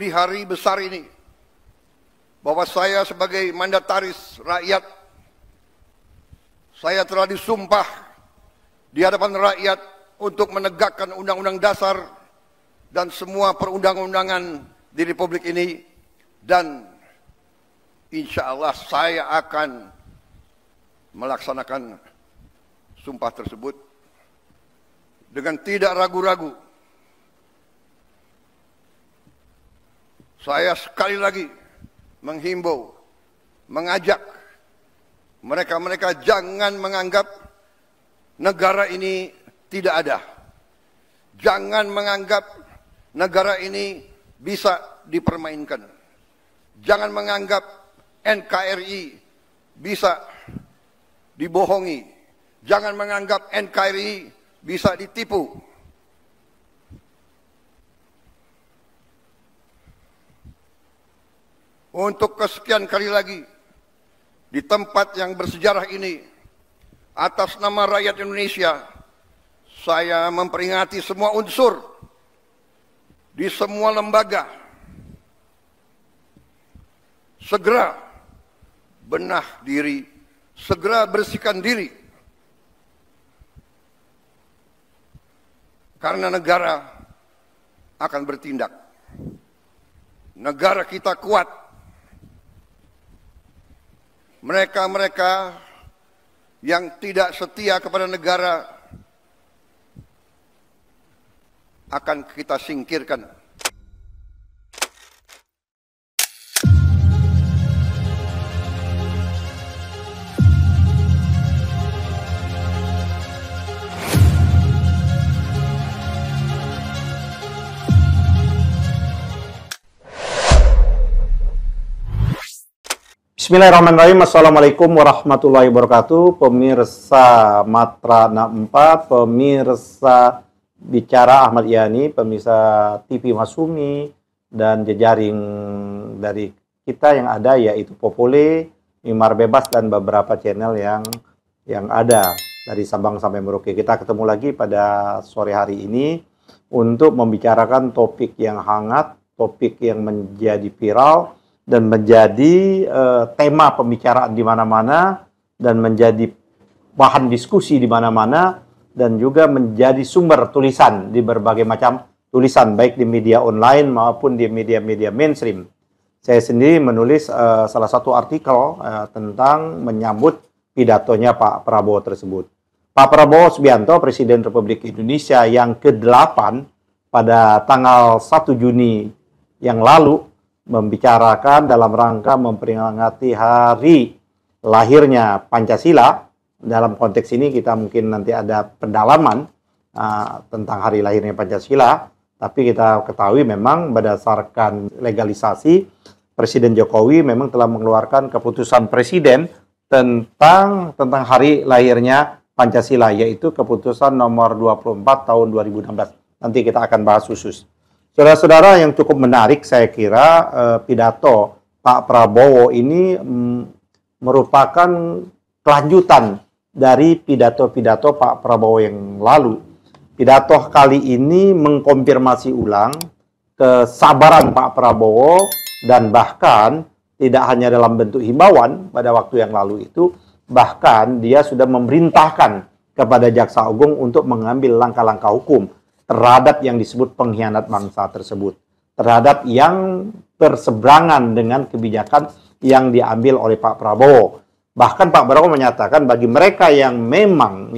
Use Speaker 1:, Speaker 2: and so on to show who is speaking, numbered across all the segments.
Speaker 1: di hari besar ini, bahwa saya sebagai mandataris rakyat, saya telah disumpah di hadapan rakyat untuk menegakkan Undang-Undang Dasar dan semua perundang-undangan di Republik ini, dan insya Allah saya akan melaksanakan sumpah tersebut dengan tidak ragu-ragu. Saya sekali lagi menghimbau, mengajak mereka-mereka jangan menganggap negara ini tidak ada. Jangan menganggap negara ini bisa dipermainkan. Jangan menganggap NKRI bisa dibohongi. Jangan menganggap NKRI bisa ditipu. Untuk kesekian kali lagi, di tempat yang bersejarah ini, atas nama rakyat Indonesia, saya memperingati semua unsur di semua lembaga. Segera benah diri, segera bersihkan diri. Karena negara akan bertindak. Negara kita kuat. Mereka-mereka yang tidak setia kepada negara akan kita singkirkan.
Speaker 2: Bismillahirrahmanirrahim. Assalamualaikum warahmatullahi wabarakatuh. Pemirsa Matra 64, pemirsa Bicara Ahmad Yani, pemirsa TV Masumi, dan jejaring dari kita yang ada yaitu Popule, Mimar Bebas, dan beberapa channel yang ada dari Sabang sampai Merauke. Kita ketemu lagi pada sore hari ini untuk membicarakan topik yang hangat, topik yang menjadi viral, dan menjadi tema pembicaraan di mana-mana, dan menjadi bahan diskusi di mana-mana, dan juga menjadi sumber tulisan di berbagai macam tulisan, baik di media online maupun di media-media mainstream. Saya sendiri menulis salah satu artikel tentang menyambut pidatonya Pak Prabowo tersebut. Pak Prabowo Subianto, Presiden Republik Indonesia yang ke-8 pada tanggal 1 Juni yang lalu, membicarakan dalam rangka memperingati hari lahirnya Pancasila. Dalam konteks ini kita mungkin nanti ada pendalaman tentang hari lahirnya Pancasila, tapi kita ketahui memang berdasarkan legalisasi, Presiden Jokowi memang telah mengeluarkan keputusan Presiden tentang hari lahirnya Pancasila, yaitu keputusan nomor 24 tahun 2016. Nanti kita akan bahas khusus. Saudara-saudara, yang cukup menarik saya kira pidato Pak Prabowo ini merupakan kelanjutan dari pidato-pidato Pak Prabowo yang lalu. Pidato kali ini mengkonfirmasi ulang kesabaran Pak Prabowo, dan bahkan tidak hanya dalam bentuk himbauan pada waktu yang lalu itu, bahkan dia sudah memerintahkan kepada Jaksa Agung untuk mengambil langkah-langkah hukum terhadap yang disebut pengkhianat bangsa tersebut, terhadap yang berseberangan dengan kebijakan yang diambil oleh Pak Prabowo. Bahkan Pak Prabowo menyatakan bagi mereka yang memang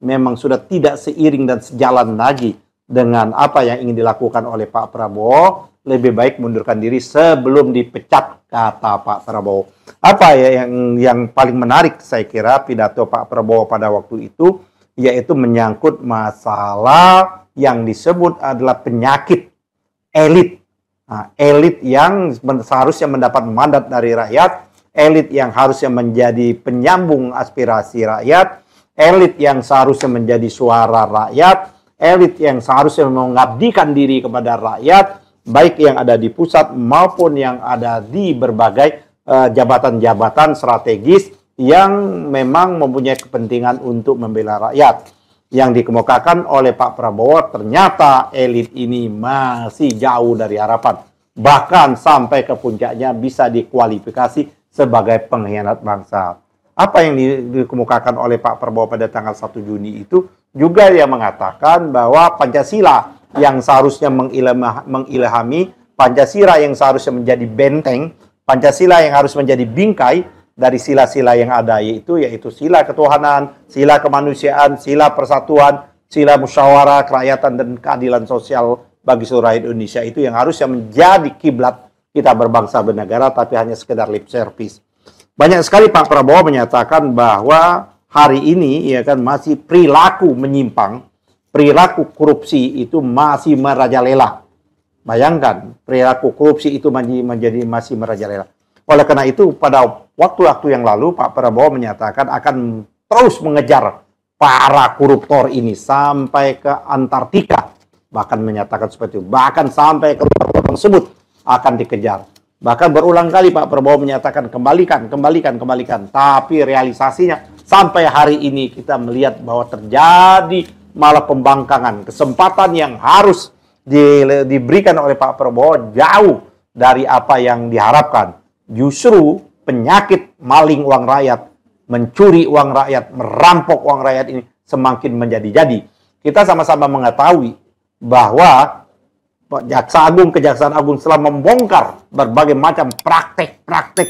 Speaker 2: memang sudah tidak seiring dan sejalan lagi dengan apa yang ingin dilakukan oleh Pak Prabowo, lebih baik mundurkan diri sebelum dipecat, kata Pak Prabowo. Apa ya yang paling menarik saya kira pidato Pak Prabowo pada waktu itu, yaitu menyangkut masalah yang disebut adalah penyakit elit. Elit yang seharusnya mendapat mandat dari rakyat, elit yang harusnya menjadi penyambung aspirasi rakyat, elit yang seharusnya menjadi suara rakyat, elit yang seharusnya mengabdikan diri kepada rakyat, baik yang ada di pusat maupun yang ada di berbagai jabatan-jabatan strategis yang memang mempunyai kepentingan untuk membela rakyat. Yang dikemukakan oleh Pak Prabowo, ternyata elit ini masih jauh dari harapan. Bahkan sampai ke puncaknya bisa dikualifikasi sebagai pengkhianat bangsa. Apa yang dikemukakan oleh Pak Prabowo pada tanggal 1 Juni itu juga dia mengatakan bahwa Pancasila yang seharusnya mengilhami, Pancasila yang seharusnya menjadi benteng, Pancasila yang harus menjadi bingkai dari sila-sila yang ada, yaitu sila ketuhanan, sila kemanusiaan, sila persatuan, sila musyawarah, kerakyatan, dan keadilan sosial bagi seluruh rakyat Indonesia, itu yang harusnya menjadi kiblat kita berbangsa bernegara, tapi hanya sekedar lip service. Banyak sekali Pak Prabowo menyatakan bahwa hari ini ya kan masih perilaku menyimpang, perilaku korupsi itu masih merajalela. Bayangkan, perilaku korupsi itu masih merajalela. Oleh karena itu, pada waktu-waktu yang lalu, Pak Prabowo menyatakan akan terus mengejar para koruptor ini sampai ke Antartika. Bahkan menyatakan seperti itu. Bahkan sampai ke rumah tersebut akan dikejar. Bahkan berulang kali Pak Prabowo menyatakan kembalikan. Tapi realisasinya sampai hari ini kita melihat bahwa terjadi malah pembangkangan. Kesempatan yang harus diberikan oleh Pak Prabowo jauh dari apa yang diharapkan. Justru penyakit maling uang rakyat, mencuri uang rakyat, merampok uang rakyat ini semakin menjadi-jadi. Kita sama-sama mengetahui bahwa Kejaksaan Agung telah membongkar berbagai macam praktek-praktek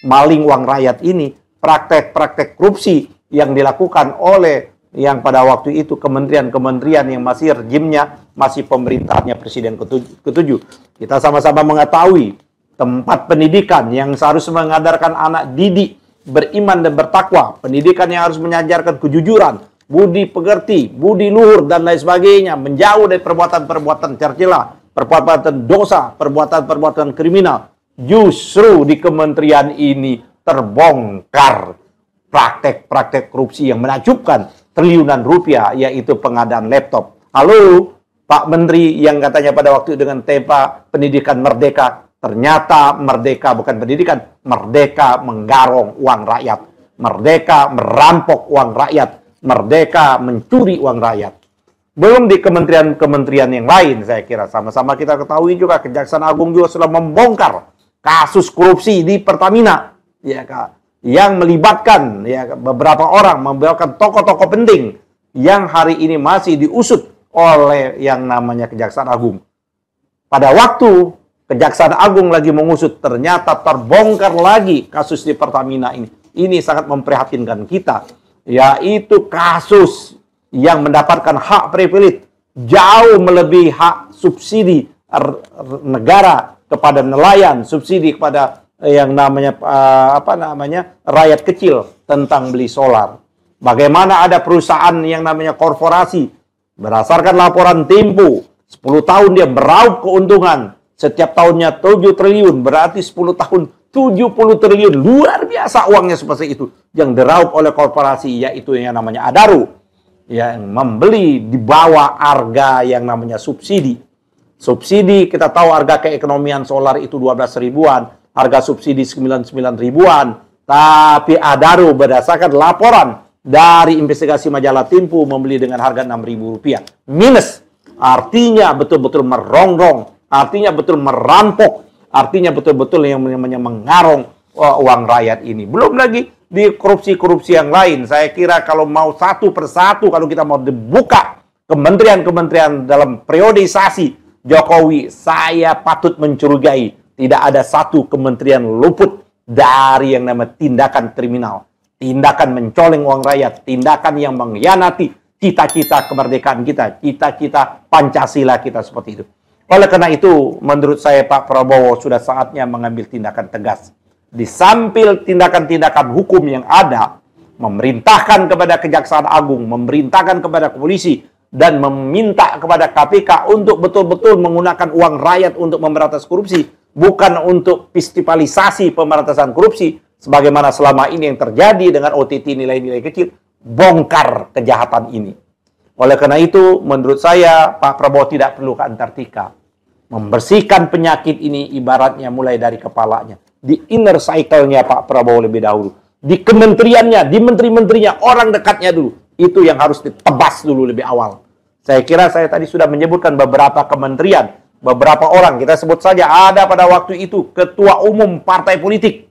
Speaker 2: maling uang rakyat ini, praktek-praktek korupsi yang dilakukan oleh yang pada waktu itu kementerian-kementerian yang masih rejimnya, masih pemerintahannya Presiden ke-7. Kita sama-sama mengetahui tempat pendidikan yang seharusnya mengajarkan anak didik beriman dan bertakwa, pendidikan yang harus mengajarkan kejujuran, budi pekerti, budi luhur, dan lain sebagainya, menjauh dari perbuatan-perbuatan tercela, perbuatan dosa, perbuatan-perbuatan kriminal. Justru di kementerian ini terbongkar praktek-praktek korupsi yang menakjubkan triliunan rupiah, yaitu pengadaan laptop. Halo, Pak Menteri yang katanya pada waktu dengan tema pendidikan merdeka, ternyata merdeka bukan pendidikan, merdeka menggarong uang rakyat, merdeka merampok uang rakyat, merdeka mencuri uang rakyat. Belum di kementerian-kementerian yang lain, saya kira sama-sama kita ketahui juga Kejaksaan Agung juga sudah membongkar kasus korupsi di Pertamina, ya Kak, yang melibatkan ya beberapa orang, melibatkan tokoh-tokoh penting yang hari ini masih diusut oleh yang namanya Kejaksaan Agung. Pada waktu Kejaksaan Agung lagi mengusut, ternyata terbongkar lagi kasus di Pertamina ini. Ini sangat memprihatinkan kita, yaitu kasus yang mendapatkan hak privilege jauh melebihi hak subsidi negara kepada nelayan, subsidi kepada yang namanya rakyat kecil tentang beli solar. Bagaimana ada perusahaan yang namanya korporasi berdasarkan laporan Tempo 10 tahun dia meraup keuntungan setiap tahunnya 7 triliun, berarti 10 tahun 70 triliun. Luar biasa uangnya seperti itu yang diraup oleh korporasi, yaitu yang namanya Adaro, yang membeli di bawah harga yang namanya subsidi. Subsidi kita tahu harga keekonomian solar itu 12 ribuan, harga subsidi 99 ribuan. Tapi Adaro berdasarkan laporan dari investigasi majalah Tempo membeli dengan harga 6 ribu rupiah. Minus, artinya betul-betul merongrong, artinya betul merampok, artinya betul-betul yang namanya mengarong uang rakyat ini. Belum lagi di korupsi-korupsi yang lain. Saya kira kalau mau satu persatu, kalau kita mau dibuka kementerian-kementerian dalam periodisasi Jokowi, saya patut mencurigai tidak ada satu kementerian luput dari yang namanya tindakan kriminal, tindakan mencoleng uang rakyat, tindakan yang mengkhianati cita-cita kemerdekaan kita, cita-cita Pancasila kita seperti itu. Oleh karena itu, menurut saya Pak Prabowo sudah saatnya mengambil tindakan tegas. Di samping tindakan-tindakan hukum yang ada, memerintahkan kepada Kejaksaan Agung, memerintahkan kepada polisi, dan meminta kepada KPK untuk betul-betul menggunakan uang rakyat untuk memberantas korupsi, bukan untuk festivalisasi pemberantasan korupsi, sebagaimana selama ini yang terjadi dengan OTT nilai-nilai kecil, bongkar kejahatan ini. Oleh karena itu, menurut saya, Pak Prabowo tidak perlu ke Antartika. Membersihkan penyakit ini ibaratnya mulai dari kepalanya. Di inner cycle-nya Pak Prabowo lebih dahulu. Di kementeriannya, di menteri-menterinya, orang dekatnya dulu. Itu yang harus ditebas dulu lebih awal. Saya kira saya tadi sudah menyebutkan beberapa kementerian beberapa orang, kita sebut saja ada pada waktu itu ketua umum partai politik,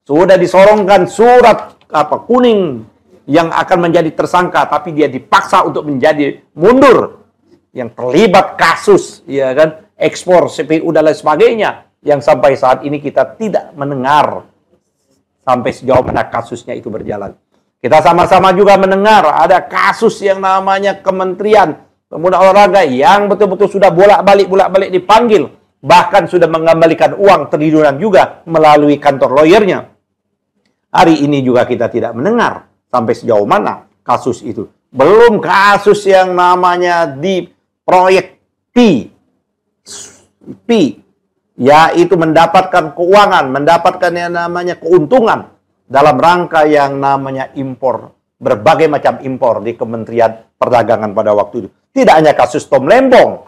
Speaker 2: sudah disorongkan surat kuning yang akan menjadi tersangka, tapi dia dipaksa untuk menjadi mundur, yang terlibat kasus, ya kan, ekspor CPU dan lain sebagainya, yang sampai saat ini kita tidak mendengar sampai sejauh mana kasusnya itu berjalan. Kita sama-sama juga mendengar ada kasus yang namanya Kementerian Pemuda Olahraga yang betul-betul sudah bolak-balik dipanggil, bahkan sudah mengembalikan uang triliunan juga melalui kantor lawyernya. Hari ini juga kita tidak mendengar sampai sejauh mana kasus itu. Belum kasus yang namanya di proyek P, yaitu mendapatkan keuangan, mendapatkan yang namanya keuntungan dalam rangka yang namanya impor, berbagai macam impor di Kementerian Perdagangan pada waktu itu. Tidak hanya kasus Tom Lembong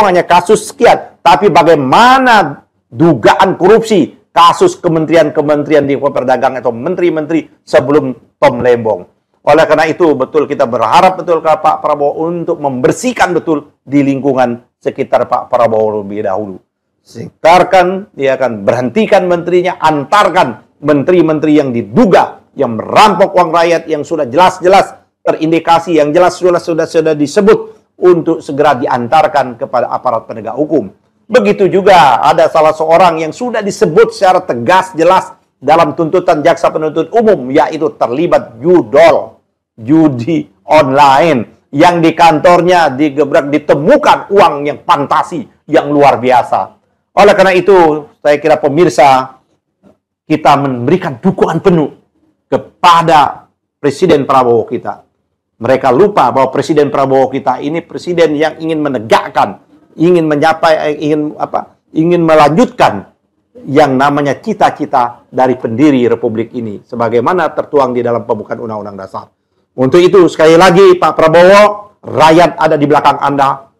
Speaker 2: hanya kasus sekian, tapi bagaimana dugaan korupsi, kasus kementerian-kementerian di perdagangan atau menteri-menteri sebelum Tom Lembong. Oleh karena itu, betul kita berharap betul ke Pak Prabowo untuk membersihkan betul di lingkungan sekitar Pak Prabowo lebih dahulu. Sekarkan, dia akan berhentikan menterinya, antarkan menteri-menteri yang diduga, yang merampok uang rakyat, yang sudah jelas-jelas terindikasi, yang jelas sudah disebut untuk segera diantarkan kepada aparat penegak hukum. Begitu juga ada salah seorang yang sudah disebut secara tegas jelas dalam tuntutan jaksa penuntut umum, yaitu terlibat judi online, yang di kantornya digebrak, ditemukan uang yang fantasi, yang luar biasa. Oleh karena itu, saya kira pemirsa, kita memberikan dukungan penuh kepada Presiden Prabowo kita. Mereka lupa bahwa Presiden Prabowo kita ini presiden yang ingin menegakkan, ingin melanjutkan yang namanya cita-cita dari pendiri Republik ini, sebagaimana tertuang di dalam pembukaan Undang-Undang Dasar. Untuk itu, sekali lagi Pak Prabowo, rakyat ada di belakang Anda.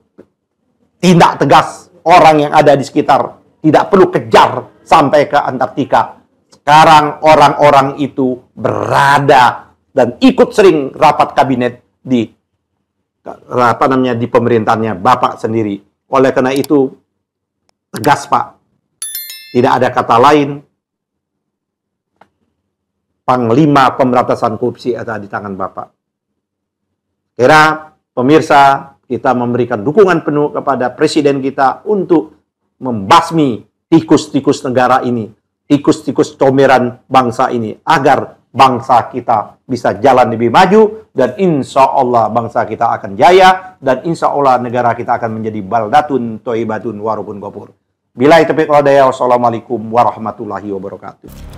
Speaker 2: Tindak tegas orang yang ada di sekitar, tidak perlu kejar sampai ke Antartika. Sekarang orang-orang itu berada dan ikut sering rapat kabinet di pemerintahannya Bapak sendiri. Oleh karena itu, tegas Pak. Tidak ada kata lain. Panglima Pemberantasan Korupsi ada di tangan Bapak. Kira pemirsa, kita memberikan dukungan penuh kepada Presiden kita untuk membasmi tikus-tikus negara ini, tikus-tikus comberan bangsa ini, agar bangsa kita bisa jalan lebih maju, dan insya Allah bangsa kita akan jaya, dan insya Allah negara kita akan menjadi baldatun toibatun warubun gopur. Billahi taufiq wal hidayah. Wassalamualaikum warahmatullahi wabarakatuh.